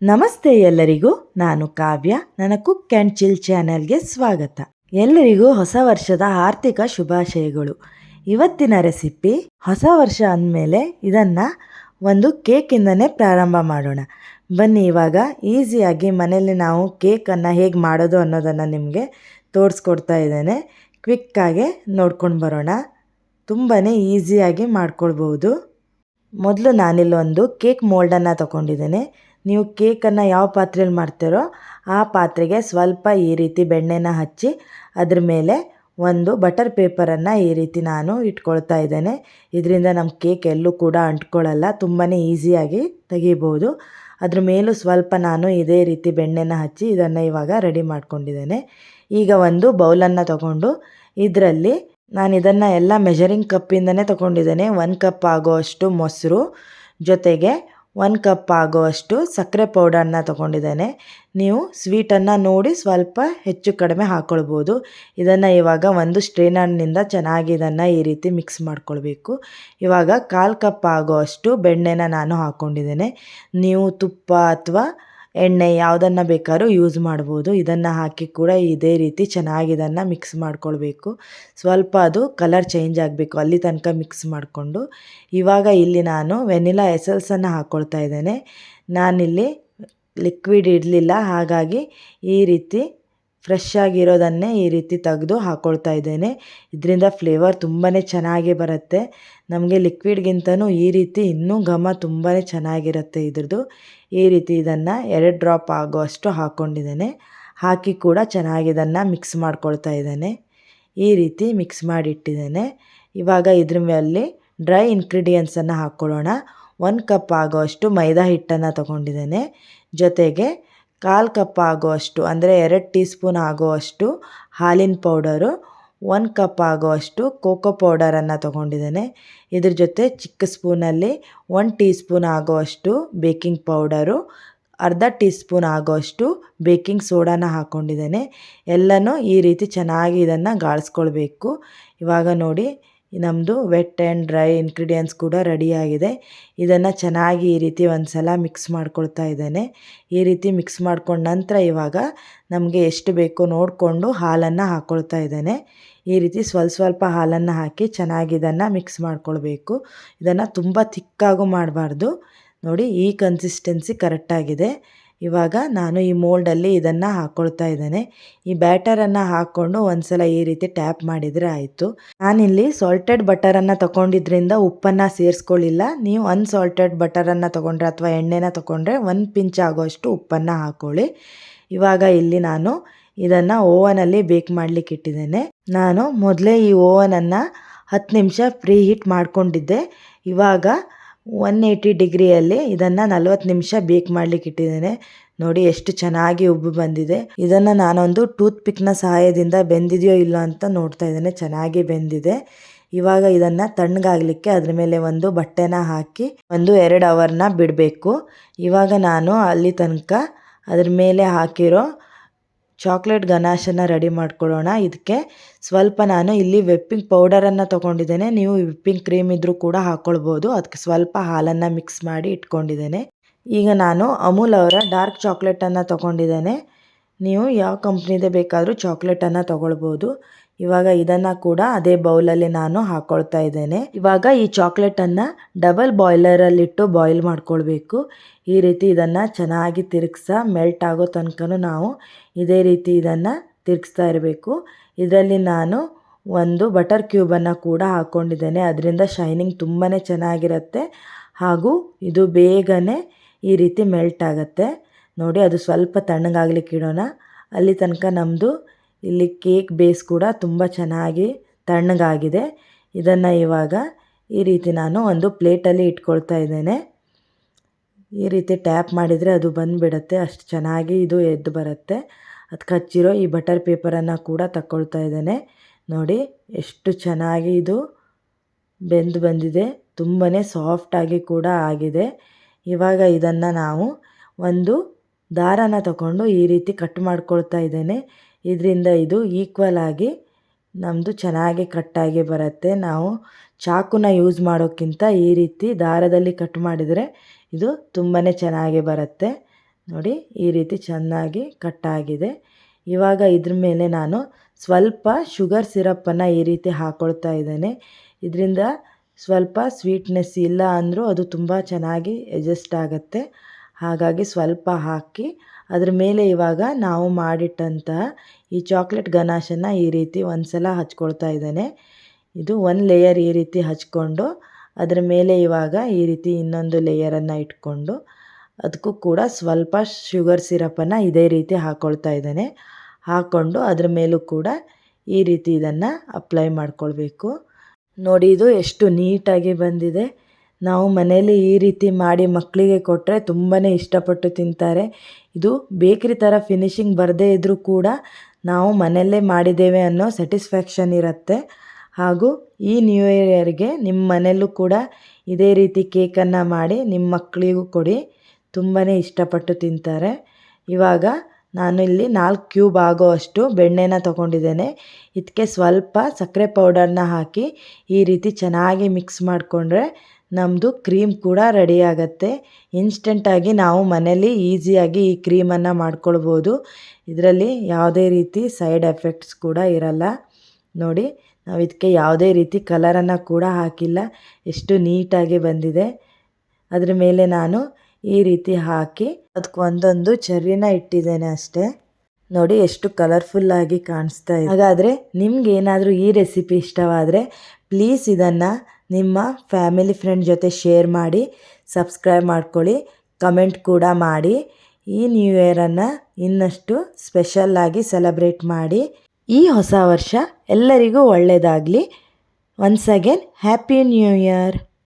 ನಮಸ್ತೆ ಎಲ್ಲರಿಗೂ. ನಾನು ಕಾವ್ಯ. ನನ್ನ ಕುಕ್ ಆ್ಯಂಡ್ ಚಿಲ್ ಚಾನೆಲ್ಗೆ ಸ್ವಾಗತ. ಎಲ್ಲರಿಗೂ ಹೊಸ ವರ್ಷದ ಆರ್ಥಿಕ ಶುಭಾಶಯಗಳು. ಇವತ್ತಿನ ರೆಸಿಪಿ, ಹೊಸ ವರ್ಷ ಅಂದಮೇಲೆ ಇದನ್ನು ಒಂದು ಕೇಕಿಂದನೇ ಪ್ರಾರಂಭ ಮಾಡೋಣ. ಬನ್ನಿ, ಇವಾಗ ಈಸಿಯಾಗಿ ಮನೆಯಲ್ಲಿ ನಾವು ಕೇಕನ್ನು ಹೇಗೆ ಮಾಡೋದು ಅನ್ನೋದನ್ನು ನಿಮಗೆ ತೋರಿಸ್ಕೊಡ್ತಾ ಇದ್ದೇನೆ. ಕ್ವಿಕ್ಕಾಗೆ ನೋಡ್ಕೊಂಡು ಬರೋಣ. ತುಂಬಾ ಈಸಿಯಾಗಿ ಮಾಡ್ಕೊಳ್ಬೋದು. ಮೊದಲು ನಾನಿಲ್ಲೊಂದು ಕೇಕ್ ಮೋಲ್ಡನ್ನು ತಗೊಂಡಿದ್ದೇನೆ. ನೀವು ಕೇಕನ್ನು ಯಾವ ಪಾತ್ರೆಯಲ್ಲಿ ಮಾಡ್ತೀರೋ ಆ ಪಾತ್ರೆಗೆ ಸ್ವಲ್ಪ ಈ ರೀತಿ ಬೆಣ್ಣೆನ ಹಚ್ಚಿ ಅದ್ರ ಮೇಲೆ ಒಂದು ಬಟರ್ ಪೇಪರನ್ನು ಈ ರೀತಿ ನಾನು ಇಟ್ಕೊಳ್ತಾ ಇದ್ದೇನೆ. ಇದರಿಂದ ನಮ್ಮ ಕೇಕ್ ಎಲ್ಲೂ ಕೂಡ ಅಂಟ್ಕೊಳ್ಳಲ್ಲ, ತುಂಬಾ ಈಸಿಯಾಗಿ ತೆಗಿಬೋದು. ಅದ್ರ ಮೇಲೂ ಸ್ವಲ್ಪ ನಾನು ಇದೇ ರೀತಿ ಬೆಣ್ಣೆನ ಹಚ್ಚಿ ಇದನ್ನು ಇವಾಗ ರೆಡಿ ಮಾಡ್ಕೊಂಡಿದ್ದೇನೆ. ಈಗ ಒಂದು ಬೌಲನ್ನು ತಗೊಂಡು ಇದರಲ್ಲಿ ನಾನು ಇದನ್ನು ಎಲ್ಲ ಮೆಜರಿಂಗ್ ಕಪ್ಪಿಂದನೇ ತಗೊಂಡಿದ್ದೇನೆ. 1 ಕಪ್ ಆಗೋವಷ್ಟು ಮೊಸರು ಜೊತೆಗೆ 1 ಕಪ್ ಆಗೋವಷ್ಟು ಸಕ್ಕರೆ ಪೌಡರ್ನ ತೊಗೊಂಡಿದ್ದೇನೆ. ನೀವು ಸ್ವೀಟನ್ನು ನೋಡಿ ಸ್ವಲ್ಪ ಹೆಚ್ಚು ಕಡಿಮೆ ಹಾಕ್ಕೊಳ್ಬೋದು. ಇದನ್ನು ಇವಾಗ ಒಂದು ಸ್ಟ್ರೈನರ್ನಿಂದ ಚೆನ್ನಾಗಿ ಇದನ್ನು ಈ ರೀತಿ ಮಿಕ್ಸ್ ಮಾಡ್ಕೊಳ್ಬೇಕು. ಇವಾಗ 1/4 ಕಪ್ ಆಗೋವಷ್ಟು ಬೆಣ್ಣೆನ ನಾನು ಹಾಕ್ಕೊಂಡಿದ್ದೇನೆ. ನೀವು ತುಪ್ಪ ಅಥವಾ ಎಣ್ಣೆ ಯಾವುದನ್ನು ಬೇಕಾದ್ರೂ ಯೂಸ್ ಮಾಡ್ಬೋದು. ಇದನ್ನು ಹಾಕಿ ಕೂಡ ಇದೇ ರೀತಿ ಚೆನ್ನಾಗಿ ಇದನ್ನು ಮಿಕ್ಸ್ ಮಾಡ್ಕೊಳ್ಬೇಕು. ಸ್ವಲ್ಪ ಅದು ಕಲರ್ ಚೇಂಜ್ ಆಗಬೇಕು, ಅಲ್ಲಿ ತನಕ ಮಿಕ್ಸ್ ಮಾಡಿಕೊಂಡು ಇವಾಗ ಇಲ್ಲಿ ನಾನು ವೆನಿಲಾ ಎಸೆನ್ಸನ್ನು ಹಾಕ್ಕೊಳ್ತಾ ಇದ್ದೇನೆ. ನಾನಿಲ್ಲಿ ಲಿಕ್ವಿಡ್ ಇಡಲಿಲ್ಲ, ಹಾಗಾಗಿ ಈ ರೀತಿ ಫ್ರೆಶ್ ಆಗಿರೋದನ್ನೇ ಈ ರೀತಿ ತೆಗೆದು ಹಾಕ್ಕೊಳ್ತಾ ಇದ್ದೇನೆ. ಇದರಿಂದ ಫ್ಲೇವರ್ ತುಂಬಾ ಚೆನ್ನಾಗಿ ಬರುತ್ತೆ. ನಮಗೆ ಲಿಕ್ವಿಡ್ಗಿಂತನೂ ಈ ರೀತಿ ಇನ್ನೂ ಘಮ ತುಂಬಾ ಚೆನ್ನಾಗಿರುತ್ತೆ ಇದ್ರದ್ದು. ಈ ರೀತಿ ಇದನ್ನು 2 ಡ್ರಾಪ್ ಆಗೋವಷ್ಟು ಹಾಕ್ಕೊಂಡಿದ್ದೇನೆ. ಹಾಕಿ ಕೂಡ ಚೆನ್ನಾಗಿ ಇದನ್ನು ಮಿಕ್ಸ್ ಮಾಡ್ಕೊಳ್ತಾ ಇದ್ದೇನೆ. ಈ ರೀತಿ ಮಿಕ್ಸ್ ಮಾಡಿಟ್ಟಿದ್ದೇನೆ. ಇವಾಗ ಇದ್ರ ಮೇಲೆ ಡ್ರೈ ಇಂಗ್ರೀಡಿಯೆಂಟ್ಸನ್ನು ಹಾಕ್ಕೊಳ್ಳೋಣ. 1 ಕಪ್ ಆಗೋವಷ್ಟು ಮೈದಾ ಹಿಟ್ಟನ್ನು ತೊಗೊಂಡಿದ್ದೇನೆ. ಜೊತೆಗೆ 1/4 ಕಪ್ ಆಗೋವಷ್ಟು ಅಂದರೆ 2 ಟೀ ಸ್ಪೂನ್ ಆಗೋವಷ್ಟು ಹಾಲಿನ ಪೌಡರು, 1 ಕಪ್ ಆಗೋವಷ್ಟು ಕೋಕೋ ಪೌಡರನ್ನು ತೊಗೊಂಡಿದ್ದೇನೆ. ಇದ್ರ ಜೊತೆ ಚಿಕ್ಕ ಸ್ಪೂನಲ್ಲಿ 1 ಟೀ ಸ್ಪೂನ್ ಆಗೋವಷ್ಟು ಬೇಕಿಂಗ್ ಪೌಡರು, ಅರ್ಧ ಟೀ ಸ್ಪೂನ್ ಆಗೋವಷ್ಟು ಬೇಕಿಂಗ್ ಸೋಡಾನ ಹಾಕ್ಕೊಂಡಿದ್ದೇನೆ. ಎಲ್ಲನೂ ಈ ರೀತಿ ಚೆನ್ನಾಗಿ ಇದನ್ನು ಗಾಳಿಸ್ಕೊಳ್ಬೇಕು. ಇವಾಗ ನೋಡಿ, ನಮ್ಮದು ವೆಟ್ ಆ್ಯಂಡ್ ಡ್ರೈ ಇಂಗ್ರೀಡಿಯೆಂಟ್ಸ್ ಕೂಡ ರೆಡಿಯಾಗಿದೆ. ಇದನ್ನು ಚೆನ್ನಾಗಿ ಈ ರೀತಿ ಒಂದು ಸಲ ಮಿಕ್ಸ್ ಮಾಡ್ಕೊಳ್ತಾ ಇದ್ದೇನೆ. ಈ ರೀತಿ ಮಿಕ್ಸ್ ಮಾಡ್ಕೊಂಡ ನಂತರ ಇವಾಗ ನಮಗೆ ಎಷ್ಟು ಬೇಕೋ ನೋಡಿಕೊಂಡು ಹಾಲನ್ನು ಹಾಕ್ಕೊಳ್ತಾ ಇದ್ದೇನೆ. ಈ ರೀತಿ ಸ್ವಲ್ಪ ಹಾಲನ್ನು ಹಾಕಿ ಚೆನ್ನಾಗಿ ಇದನ್ನು ಮಿಕ್ಸ್ ಮಾಡ್ಕೊಳ್ಬೇಕು. ಇದನ್ನು ತುಂಬ ಥಿಕ್ಕಾಗೂ ಮಾಡಬಾರ್ದು. ನೋಡಿ, ಈ ಕನ್ಸಿಸ್ಟೆನ್ಸಿ ಕರೆಕ್ಟಾಗಿದೆ. ಇವಾಗ ನಾನು ಈ ಮೋಲ್ಡಲ್ಲಿ ಇದನ್ನು ಹಾಕ್ಕೊಳ್ತಾ ಇದ್ದೇನೆ. ಈ ಬ್ಯಾಟರನ್ನು ಹಾಕ್ಕೊಂಡು ಒಂದು ಸಲ ಈ ರೀತಿ ಟ್ಯಾಪ್ ಮಾಡಿದರೆ ಆಯಿತು. ನಾನಿಲ್ಲಿ ಸಾಲ್ಟೆಡ್ ಬಟರನ್ನು ತೊಗೊಂಡಿದ್ರಿಂದ ಉಪ್ಪನ್ನು ಸೇರಿಸ್ಕೊಳ್ಳಿಲ್ಲ. ನೀವು ಅನ್ಸಾಲ್ಟೆಡ್ ಬಟರನ್ನು ತೊಗೊಂಡ್ರೆ ಅಥವಾ ಎಣ್ಣೆನ ತೊಗೊಂಡ್ರೆ 1 ಪಿಂಚ್ ಆಗೋಷ್ಟು ಉಪ್ಪನ್ನು ಹಾಕ್ಕೊಳ್ಳಿ. ಇವಾಗ ಇಲ್ಲಿ ನಾನು ಇದನ್ನು ಓವನಲ್ಲಿ ಬೇಕ್ ಮಾಡಲಿಕ್ಕೆ ಇಟ್ಟಿದ್ದೇನೆ. ನಾನು ಮೊದಲೇ ಈ ಓವನನ್ನು 10 ನಿಮಿಷ ಪ್ರೀ ಹೀಟ್ ಮಾಡ್ಕೊಂಡಿದ್ದೆ. ಇವಾಗ 180 ಡಿಗ್ರಿಯಲ್ಲಿ ಇದನ್ನು 40 ನಿಮಿಷ ಬೇಕ್ ಮಾಡಲಿಕ್ಕೆ ಇಟ್ಟಿದ್ದೇನೆ. ನೋಡಿ ಎಷ್ಟು ಚೆನ್ನಾಗಿ ಉಬ್ಬು ಬಂದಿದೆ. ಇದನ್ನು ನಾನೊಂದು ಟೂತ್ ಪಿಕ್ನ ಸಹಾಯದಿಂದ ಬೆಂದಿದೆಯೋ ಇಲ್ಲ ಅಂತ ನೋಡ್ತಾ ಇದ್ದೇನೆ. ಚೆನ್ನಾಗಿ ಬೆಂದಿದೆ. ಇವಾಗ ಇದನ್ನು ತಣ್ಣಗಾಗಲಿಕ್ಕೆ ಅದ್ರ ಮೇಲೆ ಒಂದು ಬಟ್ಟೆನ ಹಾಕಿ 1-2 ಅವರ್ನ ಬಿಡಬೇಕು. ಇವಾಗ ನಾನು ಅಲ್ಲಿ ತನಕ ಅದ್ರ ಮೇಲೆ ಹಾಕಿರೋ ಚಾಕ್ಲೇಟ್ ಗನಾಶನ್ನು ರೆಡಿ ಮಾಡ್ಕೊಳ್ಳೋಣ. ಇದಕ್ಕೆ ಸ್ವಲ್ಪ ನಾನು ಇಲ್ಲಿ ವಿಪ್ಪಿಂಗ್ ಪೌಡರನ್ನು ತೊಗೊಂಡಿದ್ದೇನೆ. ನೀವು ವಿಪ್ಪಿಂಗ್ ಕ್ರೀಮ್ ಇದ್ದರೂ ಕೂಡ ಹಾಕ್ಕೊಳ್ಬೋದು. ಅದಕ್ಕೆ ಸ್ವಲ್ಪ ಹಾಲನ್ನು ಮಿಕ್ಸ್ ಮಾಡಿ ಇಟ್ಕೊಂಡಿದ್ದೇನೆ. ಈಗ ನಾನು ಅಮೂಲ್ ಅವರ ಡಾರ್ಕ್ ಚಾಕ್ಲೇಟನ್ನು ತೊಗೊಂಡಿದ್ದೇನೆ. ನೀವು ಯಾವ ಕಂಪ್ನಿದೇ ಬೇಕಾದರೂ ಚಾಕ್ಲೇಟನ್ನು ತೊಗೊಳ್ಬೋದು. ಇವಾಗ ಇದನ್ನು ಕೂಡ ಅದೇ ಬೌಲಲ್ಲಿ ನಾನು ಹಾಕ್ಕೊಳ್ತಾ ಇದ್ದೇನೆ. ಇವಾಗ ಈ ಚಾಕ್ಲೇಟನ್ನು ಡಬಲ್ ಬಾಯ್ಲರಲ್ಲಿಟ್ಟು ಬಾಯ್ಲ್ ಮಾಡ್ಕೊಳ್ಬೇಕು. ಈ ರೀತಿ ಇದನ್ನು ಚೆನ್ನಾಗಿ ಮೆಲ್ಟ್ ಆಗೋ ತನಕ ನಾವು ಇದೇ ರೀತಿ ಇದನ್ನು ತಿರುಗಿಸ್ತಾ ಇರಬೇಕು. ಇದರಲ್ಲಿ ನಾನು ಒಂದು ಬಟರ್ ಕ್ಯೂಬನ್ನು ಕೂಡ ಹಾಕ್ಕೊಂಡಿದ್ದೇನೆ. ಅದರಿಂದ ಶೈನಿಂಗ್ ತುಂಬಾ ಚೆನ್ನಾಗಿರುತ್ತೆ ಹಾಗೂ ಇದು ಬೇಗನೆ ಈ ರೀತಿ ಮೆಲ್ಟ್ ಆಗುತ್ತೆ. ನೋಡಿ, ಅದು ಸ್ವಲ್ಪ ತಣ್ಣಗಾಗ್ಲಿಕ್ಕೆ ಇಡೋಣ. ಅಲ್ಲಿ ತನಕ ನಮ್ಮದು ಇಲ್ಲಿ ಕೇಕ್ ಬೇಸ್ ಕೂಡ ತುಂಬ ಚೆನ್ನಾಗಿ ತಣ್ಣಗಾಗಿದೆ. ಇದನ್ನು ಇವಾಗ ಈ ರೀತಿ ನಾನು ಒಂದು ಪ್ಲೇಟಲ್ಲಿ ಇಟ್ಕೊಳ್ತಾ ಇದ್ದೇನೆ. ಈ ರೀತಿ ಟ್ಯಾಪ್ ಮಾಡಿದರೆ ಅದು ಬಂದುಬಿಡುತ್ತೆ. ಅಷ್ಟು ಚೆನ್ನಾಗಿ ಇದು ಎದ್ದು ಬರುತ್ತೆ. ಅದಕ್ಕೆ ಹಚ್ಚಿರೋ ಈ ಬಟರ್ ಪೇಪರನ್ನು ಕೂಡ ತಗೊಳ್ತಾ ಇದ್ದೇನೆ. ನೋಡಿ ಎಷ್ಟು ಚೆನ್ನಾಗಿ ಇದು ಬೆಂದು ಬಂದಿದೆ. ತುಂಬಾ ಸಾಫ್ಟಾಗಿ ಕೂಡ ಆಗಿದೆ. ಇವಾಗ ಇದನ್ನು ನಾವು ಒಂದು ದಾರನ ತಗೊಂಡು ಈ ರೀತಿ ಕಟ್ ಮಾಡ್ಕೊಳ್ತಾ ಇದ್ದೇನೆ. ಇದರಿಂದ ಇದು ಈಕ್ವಲ್ ಆಗಿ ನಮ್ಮದು ಚೆನ್ನಾಗಿ ಕಟ್ಟಾಗಿ ಬರುತ್ತೆ. ನಾವು ಚಾಕುನ ಯೂಸ್ ಮಾಡೋಕ್ಕಿಂತ ಈ ರೀತಿ ದಾರದಲ್ಲಿ ಕಟ್ ಮಾಡಿದರೆ ಇದು ತುಂಬಾ ಚೆನ್ನಾಗಿ ಬರುತ್ತೆ. ನೋಡಿ ಈ ರೀತಿ ಚೆನ್ನಾಗಿ ಕಟ್ಟಾಗಿದೆ. ಇವಾಗ ಇದ್ರ ಮೇಲೆ ನಾನು ಸ್ವಲ್ಪ ಶುಗರ್ ಸಿರಪ್ಪನ್ನು ಈ ರೀತಿ ಹಾಕ್ಕೊಳ್ತಾ ಇದ್ದೇನೆ. ಇದರಿಂದ ಸ್ವಲ್ಪ ಸ್ವೀಟ್ನೆಸ್ ಇಲ್ಲ ಅಂದರೂ ಅದು ತುಂಬ ಚೆನ್ನಾಗಿ ಅಡ್ಜಸ್ಟ್ ಆಗುತ್ತೆ. ಹಾಗಾಗಿ ಸ್ವಲ್ಪ ಹಾಕಿ ಅದ್ರ ಮೇಲೆ ಇವಾಗ ನಾವು ಮಾಡಿಟ್ಟಂತಹ ಈ ಚಾಕ್ಲೇಟ್ ಗನಾಶನ್ನು ಈ ರೀತಿ ಒಂದು ಸಲ ಹಚ್ಕೊಳ್ತಾ ಇದ್ದೇನೆ. ಇದು ಒಂದು ಲೇಯರ್ ಈ ರೀತಿ ಹಚ್ಕೊಂಡು ಅದರ ಮೇಲೆ ಇವಾಗ ಈ ರೀತಿ ಇನ್ನೊಂದು ಲೇಯರನ್ನು ಇಟ್ಕೊಂಡು ಅದಕ್ಕೂ ಕೂಡ ಸ್ವಲ್ಪ ಶುಗರ್ ಸಿರಪನ್ನು ಇದೇ ರೀತಿ ಹಾಕ್ಕೊಳ್ತಾ ಇದ್ದೇನೆ. ಹಾಕ್ಕೊಂಡು ಅದ್ರ ಮೇಲೂ ಕೂಡ ಈ ರೀತಿ ಇದನ್ನು ಅಪ್ಲೈ ಮಾಡ್ಕೊಳ್ಬೇಕು. ನೋಡಿ ಇದು ಎಷ್ಟು ನೀಟಾಗಿ ಬಂದಿದೆ. ನಾವು ಮನೆಯಲ್ಲಿ ಈ ರೀತಿ ಮಾಡಿ ಮಕ್ಕಳಿಗೆ ಕೊಟ್ಟರೆ ತುಂಬಾ ಇಷ್ಟಪಟ್ಟು ತಿಂತಾರೆ. ಇದು ಬೇಕ್ರಿ ಥರ ಫಿನಿಶಿಂಗ್ ಬರದೇ ಇದ್ದರೂ ಕೂಡ ನಾವು ಮನೆಯಲ್ಲೇ ಮಾಡಿದ್ದೇವೆ ಅನ್ನೋ ಸ್ಯಾಟಿಸ್ಫ್ಯಾಕ್ಷನ್ ಇರುತ್ತೆ. ಹಾಗೂ ಈ ನ್ಯೂ ಇಯರ್ಗೆ ನಿಮ್ಮ ಮನೆಯಲ್ಲೂ ಕೂಡ ಇದೇ ರೀತಿ ಕೇಕನ್ನು ಮಾಡಿ ನಿಮ್ಮ ಮಕ್ಕಳಿಗೂ ಕೊಡಿ, ತುಂಬಾ ಇಷ್ಟಪಟ್ಟು ತಿಂತಾರೆ. ಇವಾಗ ನಾನು ಇಲ್ಲಿ 4 ಕ್ಯೂಬ್ ಆಗೋ ಅಷ್ಟು ಬೆಣ್ಣೆನ ತೊಗೊಂಡಿದ್ದೇನೆ. ಇದಕ್ಕೆ ಸ್ವಲ್ಪ ಸಕ್ಕರೆ ಪೌಡರ್ನ ಹಾಕಿ ಈ ರೀತಿ ಚೆನ್ನಾಗಿ ಮಿಕ್ಸ್ ಮಾಡಿಕೊಂಡ್ರೆ ನಮ್ಮದು ಕ್ರೀಮ್ ಕೂಡ ರೆಡಿ ಆಗುತ್ತೆ. ಇನ್ಸ್ಟೆಂಟಾಗಿ ನಾವು ಮನೇಲಿ ಈಸಿಯಾಗಿ ಈ ಕ್ರೀಮನ್ನು ಮಾಡ್ಕೊಳ್ಬೋದು. ಇದರಲ್ಲಿ ಯಾವುದೇ ರೀತಿ ಸೈಡ್ ಎಫೆಕ್ಟ್ಸ್ ಕೂಡ ಇರಲ್ಲ. ನೋಡಿ ನಾವು ಇದಕ್ಕೆ ಯಾವುದೇ ರೀತಿ ಕಲರನ್ನು ಕೂಡ ಹಾಕಿಲ್ಲ, ಎಷ್ಟು ನೀಟಾಗಿ ಬಂದಿದೆ. ಅದ್ರ ಮೇಲೆ ನಾನು ಈ ರೀತಿ ಹಾಕಿ ಅದಕ್ಕೆ ಒಂದೊಂದು ಚೆರ್ರಿನ ಇಟ್ಟಿದ್ದೇನೆ ಅಷ್ಟೇ. ನೋಡಿ ಎಷ್ಟು ಕಲರ್ಫುಲ್ಲಾಗಿ ಕಾಣಿಸ್ತಾ ಇದೆ. ಹಾಗಾದರೆ ನಿಮ್ಗೆ ಏನಾದರೂ ಈ ರೆಸಿಪಿ ಇಷ್ಟವಾದರೆ ಪ್ಲೀಸ್ ಇದನ್ನು ನಿಮ್ಮ ಫ್ಯಾಮಿಲಿ ಫ್ರೆಂಡ್ ಜೊತೆ ಶೇರ್ ಮಾಡಿ, ಸಬ್ಸ್ಕ್ರೈಬ್ ಮಾಡ್ಕೊಳ್ಳಿ, ಕಮೆಂಟ್ ಕೂಡ ಮಾಡಿ. ಈ ನ್ಯೂ ಇಯರನ್ನು ಇನ್ನಷ್ಟು ಸ್ಪೆಷಲ್ಲಾಗಿ ಸೆಲೆಬ್ರೇಟ್ ಮಾಡಿ. ಈ ಹೊಸ ವರ್ಷ ಎಲ್ಲರಿಗೂ ಒಳ್ಳೆಯದಾಗಲಿ. Once again happy new year.